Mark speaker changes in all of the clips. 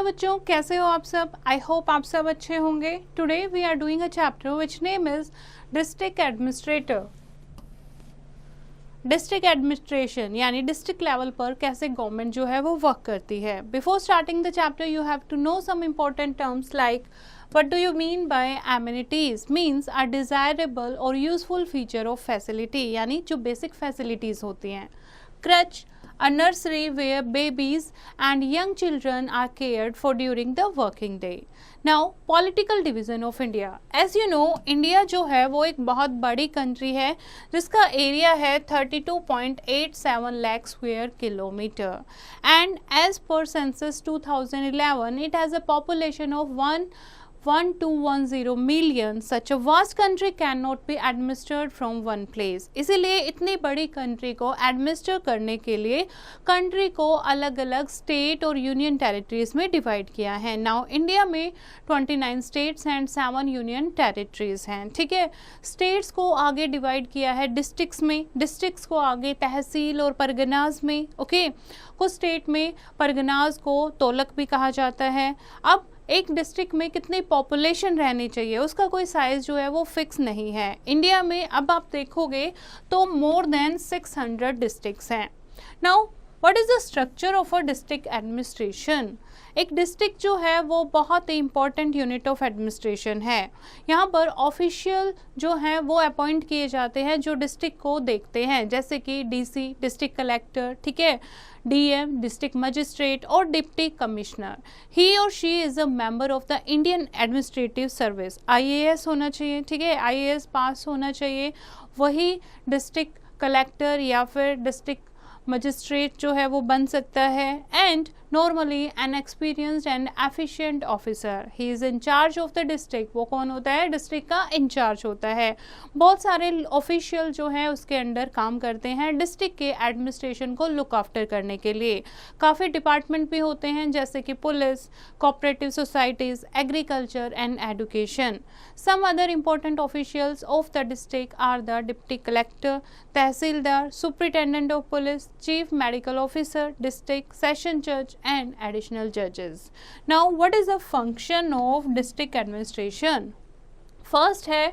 Speaker 1: बच्चों, कैसे हो आप सब? आई होप आप सब अच्छे होंगे। Today we are doing a chapter which name is district administrator. District administration यानी डिस्ट्रिक्ट लेवल पर कैसे गवर्नमेंट जो है वो वर्क करती है। Before starting the chapter you have to know some important terms like what do you mean by amenities? Means a desirable or useful feature of facility, यानी जो basic facilities होती हैं। crutch, a nursery where babies and young children are cared for during the working day. Now political division of India. As you know, India जो है वो एक बहुत बड़ी country है जिसका एरिया है 32.87 lakh square kilometer and as per census 2011 it has a population of 1.1210 million. Such a vast country cannot be administered from one place. इसीलिए इतनी बड़ी कंट्री को एडमिनिस्टर करने के लिए कंट्री को अलग अलग स्टेट और यूनियन टेरिटरीज में डिवाइड किया है। नाउ इंडिया में 29 स्टेट्स एंड 7 यूनियन टेरिटरीज हैं। ठीक है, स्टेट्स को आगे डिवाइड किया है डिस्ट्रिक्ट्स में, डिस्ट्रिक्ट्स को आगे तहसील और परगनाज में। ओके, कुछ स्टेट में परगनाज को तोलक भी कहा जाता है। अब एक डिस्ट्रिक्ट में कितनी पॉपुलेशन रहनी चाहिए उसका कोई साइज जो है वो फिक्स नहीं है। इंडिया में अब आप देखोगे तो मोर देन 600 डिस्ट्रिक्ट्स हैं। Now what is the structure of a district administration? एक डिस्ट्रिक्ट जो है वो बहुत ही इंपॉर्टेंट यूनिट ऑफ एडमिनिस्ट्रेशन है। यहाँ पर ऑफिशियल जो हैं वो अपॉइंट किए जाते हैं जो डिस्ट्रिक्ट को देखते हैं, जैसे कि डीसी डिस्ट्रिक्ट कलेक्टर, ठीक है, डीएम डिस्ट्रिक्ट मजिस्ट्रेट और डिप्टी कमिश्नर। ही और she is a member of the Indian administrative service. IAS होना चाहिए, ठीक है, आईएएस पास होना चाहिए, वही डिस्ट्रिक्ट कलेक्टर या फिर डिस्ट्रिक्ट मजिस्ट्रेट जो है वो बन सकता है। And normally N experienced and efficient officer, he is in charge of the district. वो कौन होता है? डिस्ट्रिक्ट का इंचार्ज होता है। बहुत सारे ऑफिशियल जो है उसके अंडर काम करते हैं डिस्ट्रिक्ट के एडमिनिस्ट्रेशन को लुक आफ्टर करने के लिए। काफ़ी डिपार्टमेंट भी होते हैं जैसे कि police, cooperative societies, agriculture and education. Some other important officials of the district are the deputy collector, tehsildar, superintendent of police, chief medical officer, district session जज and additional judges. Now what is the function of district administration? First है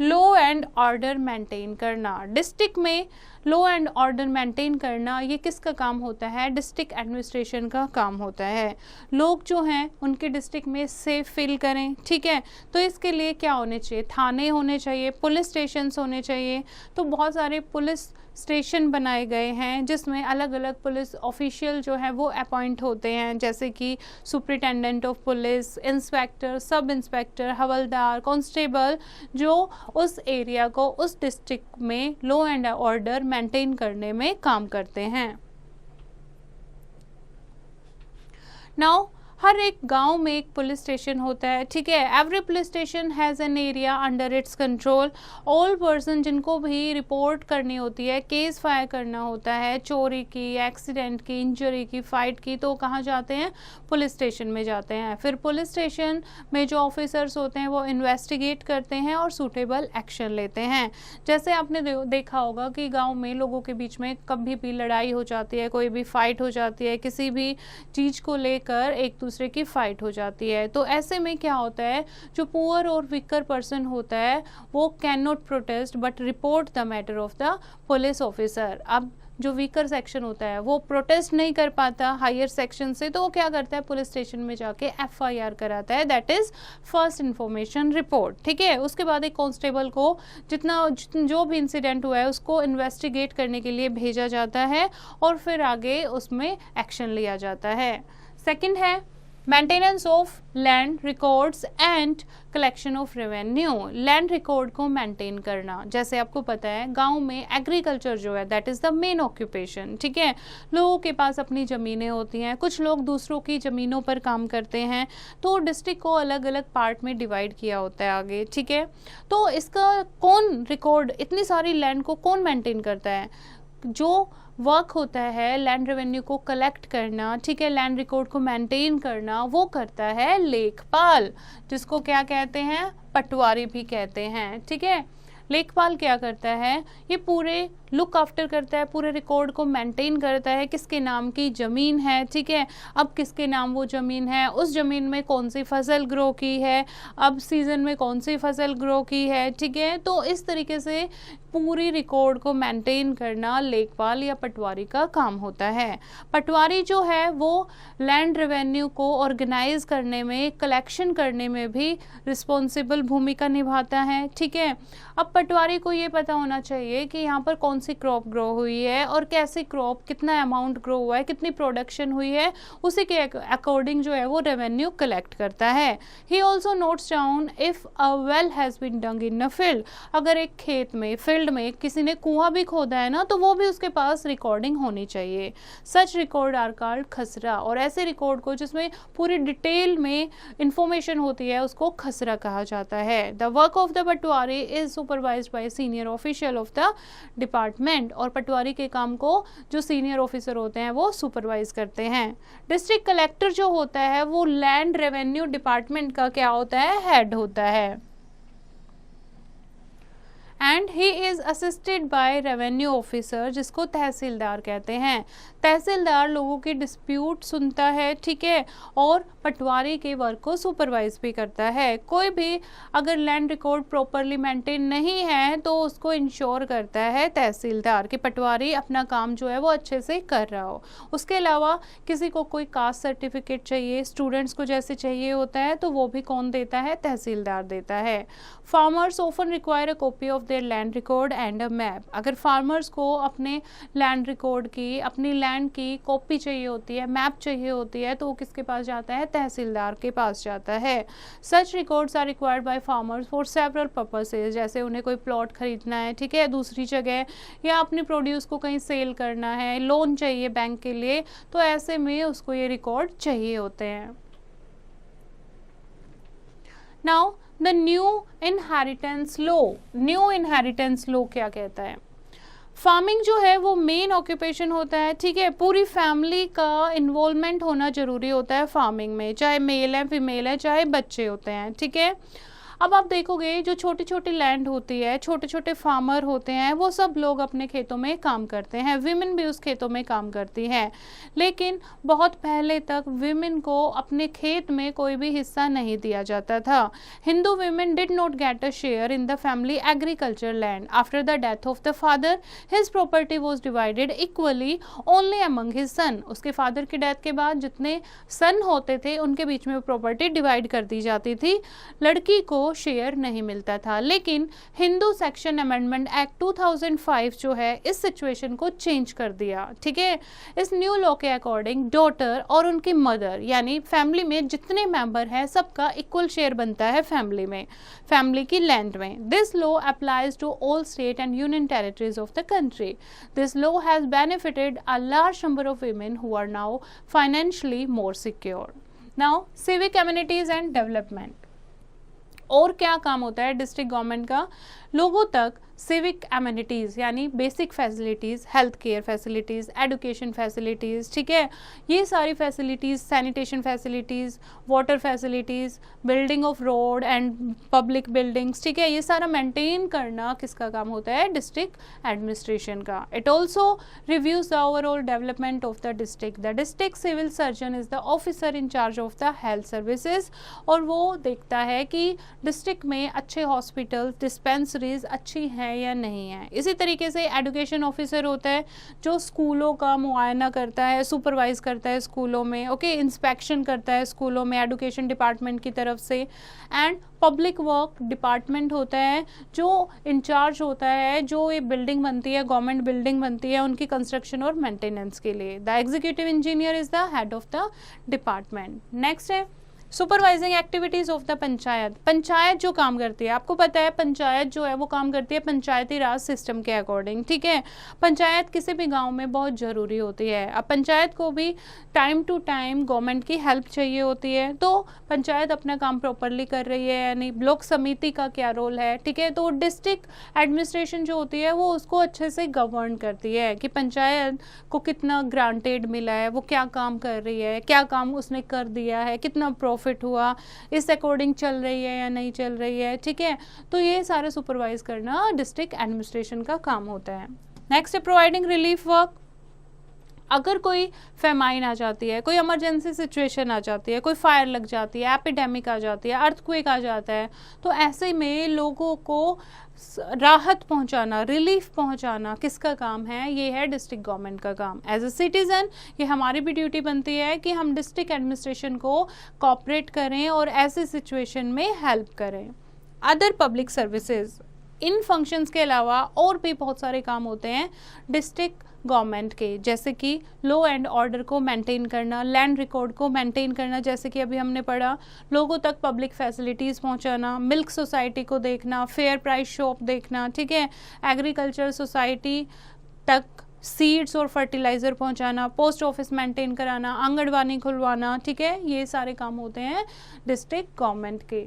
Speaker 1: law and order maintain करना। District में law and order maintain करना ये किसका काम होता है? डिस्ट्रिक्ट एडमिनिस्ट्रेशन का काम होता है। लोग जो हैं उनके डिस्ट्रिक्ट में सेफ फील करें, ठीक है, तो इसके लिए क्या होने चाहिए? थाने होने चाहिए, पुलिस स्टेशंस होने चाहिए। तो बहुत सारे पुलिस स्टेशन बनाए गए हैं जिसमें अलग अलग पुलिस ऑफिशियल जो है वो अपॉइंट होते हैं, जैसे कि superintendent of police, inspector, sub inspector, havildar, constable, जो उस एरिया को, उस डिस्ट्रिक्ट में लॉ एंड ऑर्डर मेंटेन करने में काम करते हैं। नाउ हर एक गांव में एक पुलिस स्टेशन होता है, ठीक है। Every police station has an area under its control. All person जिनको भी रिपोर्ट करनी होती है, केस फाइल करना होता है, चोरी की, एक्सीडेंट की, इंजरी की, फाइट की, तो कहाँ जाते हैं? पुलिस स्टेशन में जाते हैं। फिर पुलिस स्टेशन में जो ऑफिसर्स होते हैं वो इन्वेस्टिगेट करते हैं और सूटेबल एक्शन लेते हैं। जैसे आपने देखा होगा कि गाँव में लोगों के बीच में कभी भी लड़ाई हो जाती है, कोई भी फाइट हो जाती है, किसी भी चीज़ को लेकर एक दूसरे की फाइट हो जाती है, तो ऐसे में क्या होता है? जो पुअर और वीकर पर्सन होता है वो can not protest but report the matter of the police officer. अब जो वीकर सेक्शन होता है वो प्रोटेस्ट नहीं कर पाता हायर सेक्शन से, तो वो क्या करता है? पुलिस स्टेशन में जाके एफआईआर कराता है, that is first information report, ठीक है। उसके बाद एक कांस्टेबल को जो भी इंसिडेंट हुआ है उसको इन्वेस्टिगेट करने के लिए भेजा जाता है और फिर आगे उसमें एक्शन लिया जाता है। सेकेंड है maintenance of land records and collection of revenue. Land record को मेंटेन करना, जैसे आपको पता है गांव में एग्रीकल्चर जो है that is the main occupation, ठीक है। लोगों के पास अपनी ज़मीनें होती हैं, कुछ लोग दूसरों की ज़मीनों पर काम करते हैं, तो डिस्ट्रिक्ट को अलग अलग पार्ट में डिवाइड किया होता है आगे, ठीक है। तो इसका कौन रिकॉर्ड, इतनी सारी लैंड को कौन मेंटेन करता है? जो वर्क होता है लैंड रेवेन्यू को कलेक्ट करना, ठीक है, लैंड रिकॉर्ड को मेंटेन करना, वो करता है लेखपाल, जिसको क्या कहते हैं? पटवारी भी कहते हैं, ठीक है। लेखपाल क्या करता है, ये पूरे लुक आफ्टर करता है, पूरे रिकॉर्ड को मेंटेन करता है, किसके नाम की ज़मीन है, ठीक है, अब किसके नाम वो ज़मीन है, उस ज़मीन में कौन सी फसल ग्रो की है, अब सीज़न में कौन सी फसल ग्रो की है, ठीक है। तो इस तरीके से पूरी रिकॉर्ड को मेंटेन करना लेखपाल या पटवारी का काम होता है। पटवारी जो है वो लैंड रेवेन्यू को ऑर्गेनाइज करने में, कलेक्शन करने में भी रिस्पॉन्सिबल भूमिका निभाता है, ठीक है। अब पटवारी को ये पता होना चाहिए कि यहाँ पर कौन सी क्रॉप ग्रो हुई है और कैसी क्रॉप, कितना अमाउंट ग्रो हुआ है, कितनी प्रोडक्शन हुई है, उसी के अकॉर्डिंग जो है वो रेवेन्यू कलेक्ट करता है। He also notes down if a well has been dug in a field, अगर एक खेत में, फील्ड में किसी ने कुआं भी खोदा है ना, तो वो भी उसके पास रिकॉर्डिंग होनी चाहिए। सच रिकॉर्ड आर कॉल्ड खसरा, और ऐसे रिकॉर्ड को जिसमें पूरी डिटेल में इंफॉर्मेशन होती है उसको खसरा कहा जाता है। The work of the Patwari is supervised bye senior official of the department, और पटवारी के काम को जो सीनियर ऑफिसर होते हैं वो सुपरवाइज करते हैं। डिस्ट्रिक्ट कलेक्टर जो होता है वो लैंड रेवेन्यू डिपार्टमेंट का क्या होता है, हेड होता है। And he is assisted by revenue officer, जिसको तहसीलदार कहते हैं। तहसीलदार लोगों की डिस्प्यूट सुनता है, ठीक है, और पटवारी के वर्क को सुपरवाइज भी करता है। कोई भी अगर लैंड रिकॉर्ड प्रॉपरली मेंटेन नहीं है तो उसको इंश्योर करता है तहसीलदार कि पटवारी अपना काम जो है वो अच्छे से कर रहा हो। उसके अलावा किसी को कोई कास्ट सर्टिफिकेट चाहिए, स्टूडेंट्स को जैसे चाहिए होता है, तो वो भी कौन देता है, तहसीलदार देता है। Farmers often require a copy of their land record and a map, अगर फार्मर्स को अपने लैंड रिकॉर्ड की, अपनी लैंड की कॉपी चाहिए होती है, मैप चाहिए होती है, तो वो किसके पास जाता है, तहसीलदार के पास जाता है। Such records are required by farmers for several purposes, जैसे उन्हें कोई प्लॉट खरीदना है, ठीक है, दूसरी जगह, या अपने प्रोड्यूस को कहीं सेल करना है, लोन चाहिए बैंक के लिए, तो ऐसे में उसको ये रिकॉर्ड चाहिए होते हैं। Now the new inheritance law, new inheritance law क्या कहता है, फार्मिंग जो है वो मेन ऑक्यूपेशन होता है, ठीक है, पूरी फैमिली का इन्वॉल्वमेंट होना जरूरी होता है फार्मिंग में, चाहे मेल है, फीमेल है, चाहे बच्चे होते हैं, ठीक है। अब आप देखोगे जो छोटी छोटी लैंड होती है, छोटे छोटे फार्मर होते हैं, वो सब लोग अपने खेतों में काम करते हैं, विमेन भी उस खेतों में काम करती हैं, लेकिन बहुत पहले तक विमेन को अपने खेत में कोई भी हिस्सा नहीं दिया जाता था। Hindu women did not get a share in the family agriculture land. After the death of the father his property was divided equally only among his son, उसके फादर की डेथ के बाद जितने सन होते थे उनके बीच में प्रॉपर्टी डिवाइड कर दी जाती थी, लड़की को शेयर नहीं मिलता था। लेकिन हिंदू सेक्शन अमेंडमेंट एक्ट 2005 जो है इस सिचुएशन को चेंज कर दिया, ठीक है। इस न्यू लॉ के अकॉर्डिंग डॉटर और उनकी मदर, यानी फैमिली में जितने मेंबर हैं सबका इक्वल शेयर बनता है फैमिली में, फैमिली की लैंड में। This law applies to all state and union territories of the country. This law has benefited a large number of women who are now financially more secure. Now civic amenities and development, और क्या काम होता है district government का, लोगों तक civic amenities यानी basic facilities, health care facilities, education facilities, ठीक है, ये सारी facilities, sanitation facilities, water facilities, building of road and public buildings, ठीक है, ये सारा मेंटेन करना किसका काम होता है, डिस्ट्रिक्ट एडमिनिस्ट्रेशन का। It also reviews the overall development of the district. The district civil surgeon is the officer in charge of the health services, और वो देखता है कि डिस्ट्रिक्ट में अच्छे हॉस्पिटल, डिस्पेंसरीज अच्छी हैं या नहीं है। इसी तरीके से एजुकेशन ऑफिसर होता है जो स्कूलों का मुआयना करता है, सुपरवाइज करता है स्कूलों में, ओके, इंस्पेक्शन करता है स्कूलों में एजुकेशन डिपार्टमेंट की तरफ से। एंड पब्लिक वर्क डिपार्टमेंट होता है जो इंचार्ज होता है, जो ये बिल्डिंग बनती है, गवर्नमेंट बिल्डिंग बनती है, उनकी कंस्ट्रक्शन और मेंटेनेंस के लिए। The executive engineer is the head of the department. Next है supervising activities of the panchayat. Panchayat जो काम करती है, आपको पता है पंचायत जो है वो काम करती है पंचायती राज सिस्टम के अकॉर्डिंग, ठीक है। पंचायत किसी भी गांव में बहुत ज़रूरी होती है। अब पंचायत को भी टाइम टू टाइम गवर्नमेंट की हेल्प चाहिए होती है, तो पंचायत अपना काम प्रॉपरली कर रही है, यानी ब्लॉक समिति का क्या रोल है, ठीक है। तो डिस्ट्रिक्ट एडमिनिस्ट्रेशन जो होती है वो उसको अच्छे से गवर्न करती है कि पंचायत को कितना ग्रांटेड मिला है, वो क्या काम कर रही है, क्या काम उसने कर दिया है, कितना प्रॉफिट हुआ, इस अकॉर्डिंग चल रही है या नहीं चल रही है, ठीक है। तो ये सारे सुपरवाइज करना डिस्ट्रिक्ट एडमिनिस्ट्रेशन का काम होता है। नेक्स्ट है प्रोवाइडिंग रिलीफ वर्क। अगर कोई फेमाइन आ जाती है, कोई इमरजेंसी सिचुएशन आ जाती है, कोई फायर लग जाती है, एपिडेमिक आ जाती है, अर्थक्वेक आ जाता है, तो ऐसे में लोगों को राहत पहुंचाना, रिलीफ पहुंचाना किसका काम है? ये है डिस्ट्रिक्ट गवर्नमेंट का काम। एज अ सिटीजन ये हमारी भी ड्यूटी बनती है कि हम डिस्ट्रिक्ट एडमिनिस्ट्रेशन को कोऑपरेट करें और ऐसे सिचुएशन में हेल्प करें। अदर पब्लिक सर्विसेज, इन फंक्शंस के अलावा और भी बहुत सारे काम होते हैं डिस्ट्रिक्ट गवर्नमेंट के, जैसे कि लॉ एंड ऑर्डर को मेंटेन करना, लैंड रिकॉर्ड को मेंटेन करना, जैसे कि अभी हमने पढ़ा, लोगों तक पब्लिक फैसिलिटीज़ पहुंचाना, मिल्क सोसाइटी को देखना, फेयर प्राइस शॉप देखना, ठीक है, एग्रीकल्चर सोसाइटी तक सीड्स और फर्टिलाइज़र पहुंचाना, पोस्ट ऑफिस मेंटेन कराना, आंगनबाड़ी खुलवाना, ठीक है, ये सारे काम होते हैं डिस्ट्रिक्ट गवर्नमेंट के।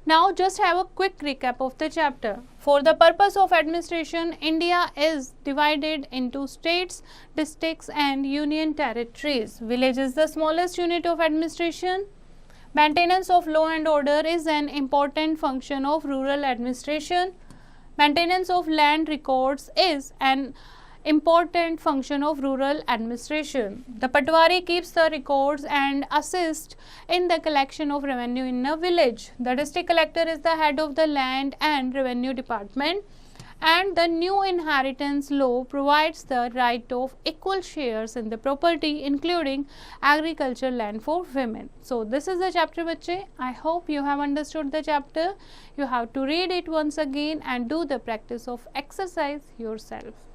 Speaker 1: Now just have a quick recap of the chapter. For the purpose of administration, India is divided into states, districts and union territories. Village is the smallest unit of administration. Maintenance of law and order is an important function of rural administration. Maintenance of land records is an important function of rural administration. The Patwari keeps the records and assists in the collection of revenue in a village. The district collector is the head of the land and revenue department, and the new inheritance law provides the right of equal shares in the property, including agricultural land for women. So this is the chapter, bachche. I hope you have understood the chapter. You have to read it once again and do the practice of exercise yourself.